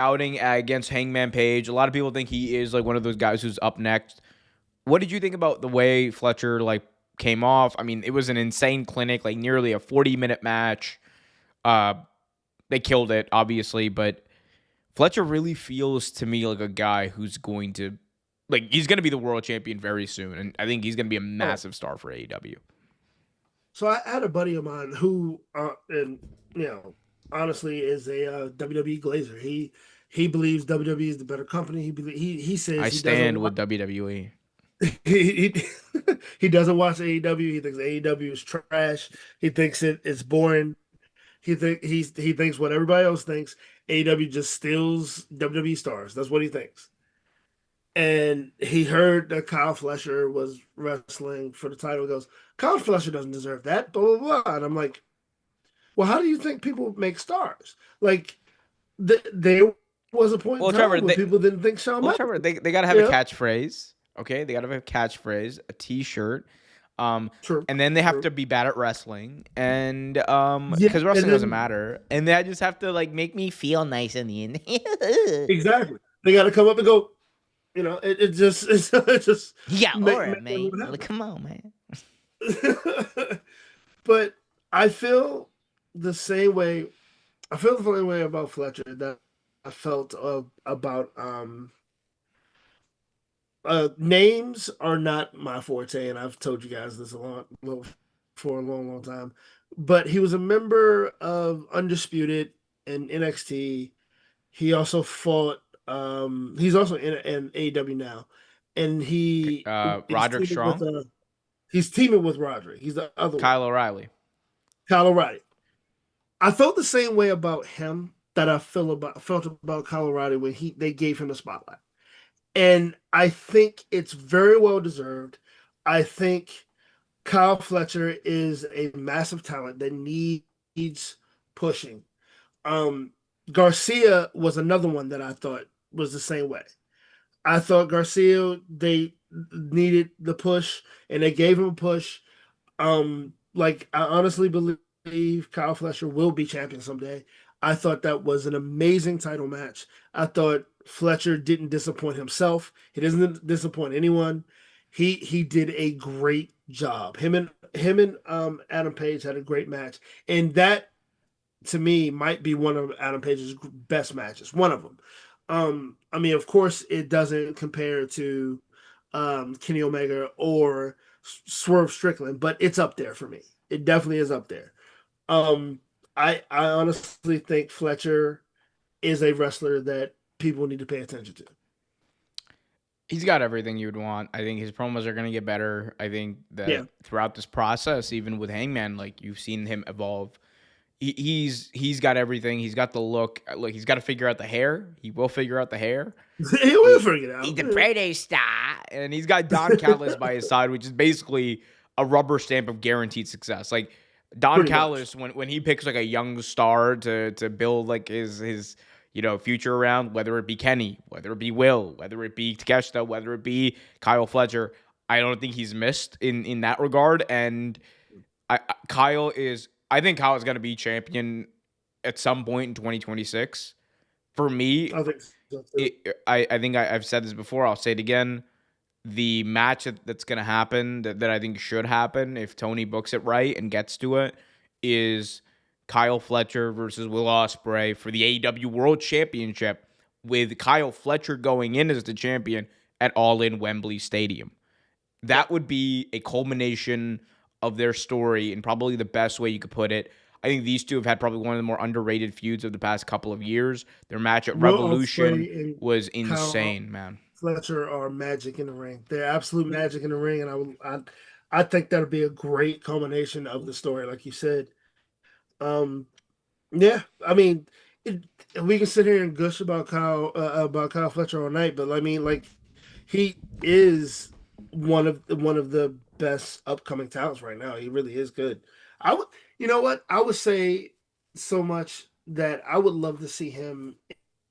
outing against Hangman Page. A lot of people think he is like one of those guys who's up next. What did you think about the way Fletcher like came off? I mean, it was an insane clinic, like nearly a 40-minute match. Uh, they killed it, obviously, but Fletcher really feels to me like a guy who's going to, like, he's going to be the world champion very soon, and I think he's going to be a Oh, massive star for AEW. so I had a buddy of mine who, and you know, honestly, is a WWE Glazer. He believes WWE is the better company. He I says he doesn't stand watch with WWE. he, he doesn't watch AEW. He thinks AEW is trash. He thinks it's boring. He thinks what everybody else thinks. AEW just steals WWE stars. That's what he thinks. And he heard that Kyle Fletcher was wrestling for the title. He goes, Kyle Fletcher doesn't deserve that. Blah blah blah. And I'm like, well, how do you think people make stars? Like, there was a point in Well, Trevor, time when they, people didn't think Shawn well, Michaels. Trevor, they got to have a Yeah, catchphrase. Okay, they got to have a catchphrase, a T-shirt, true, and then they have true. to be bad at wrestling, and Yeah, because and wrestling doesn't then matter, and they just have to like make me feel nice in the end. exactly, they got to come up and go. It just it just Yeah, aura, make man. everyone Like, come on, man. happy. But I feel the same way. I feel the same way about Fletcher that I felt about names are not my forte, and I've told you guys this for a long, long time. But he was a member of Undisputed in NXT. He also fought. He's also in AEW now, and he's Roderick teaming with Strong, Roderick. He's the other one, Kyle O'Reilly. Kyle O'Reilly. I felt the same way about him that I felt about Kyle O'Reilly when they gave him the spotlight. And I think it's very well deserved. I think Kyle Fletcher is a massive talent that needs pushing. Um, Garcia was another one that I thought was the same way. I thought Garcia, they needed the push and they gave him a push. Like I honestly believe Kyle Fletcher will be champion someday. I thought that was an amazing title match. I thought Fletcher didn't disappoint himself. He doesn't disappoint anyone. He did a great job. Him and Adam Page had a great match, and that to me might be one of Adam Page's best matches. One of them. I mean, of course, it doesn't compare to Kenny Omega or Swerve Strickland, but it's up there for me. It definitely is up there. Um, I honestly think Fletcher is a wrestler that people need to pay attention to. He's got everything you'd want. I think his promos are going to get better. I think Yeah, that throughout this process, even with Hangman, like you've seen him evolve. He's got everything. He's got the look. Look, he's got to figure out the hair. He will figure out the hair. he will He, figure it he's out. a pretty star, and he's got Don Callis by his side, which is basically a rubber stamp of guaranteed success. Like Don Pretty much. Callis, when he picks like a young star to build like his future around, whether it be Kenny, whether it be Will, whether it be Takeshita, whether it be Kyle Fletcher, I don't think he's missed in that regard. And Kyle is, I think Kyle is going to be champion at some point in 2026. For me, I think so too. I think I've said this before. I'll say it again. The match that's going to happen that I think should happen if Tony books it right and gets to it is Kyle Fletcher versus Will Ospreay for the AEW World Championship, with Kyle Fletcher going in as the champion at All In Wembley Stadium. Yeah. That would be a culmination of their story in probably the best way you could put it. I think these two have had probably one of the more underrated feuds of the past couple of years. Their match at Will Revolution Ospreay and was Kyle insane, man. Fletcher are magic in the ring. They're absolute magic in the ring, and I think that'll be a great culmination of the story, like you said. Um, yeah, I mean, it, we can sit here and gush about Kyle Fletcher all night, but I mean, like, he is one of the best upcoming talents right now. He really is good. I would, you know what? I would say so much that I would love to see him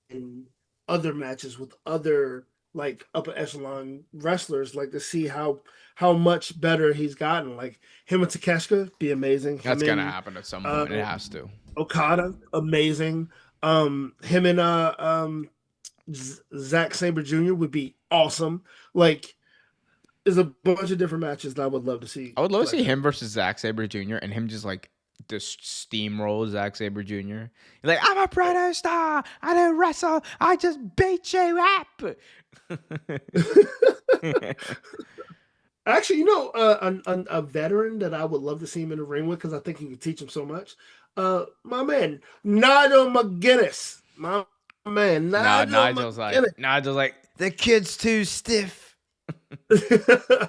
in other matches with other like upper echelon wrestlers, like to see how much better he's gotten. Like him and Takeshita be amazing. Him That's gonna and happen at some uh, point. It has to. Okada, amazing. Him and Zack Sabre Jr. would be awesome. Like, there's a bunch of different matches that I would love to see I would love to see Fletcher. him versus Zack Sabre Jr. and him just like just steamroll Zack Sabre Jr. He's like, I'm a pro star. I don't wrestle. I just beat you up. Actually, a veteran that I would love to see him in the ring with because I think he could teach him so much. My man, Nigel McGuinness. My man, Nah, Nigel Nigel's like, the kid's too stiff. McGuinness.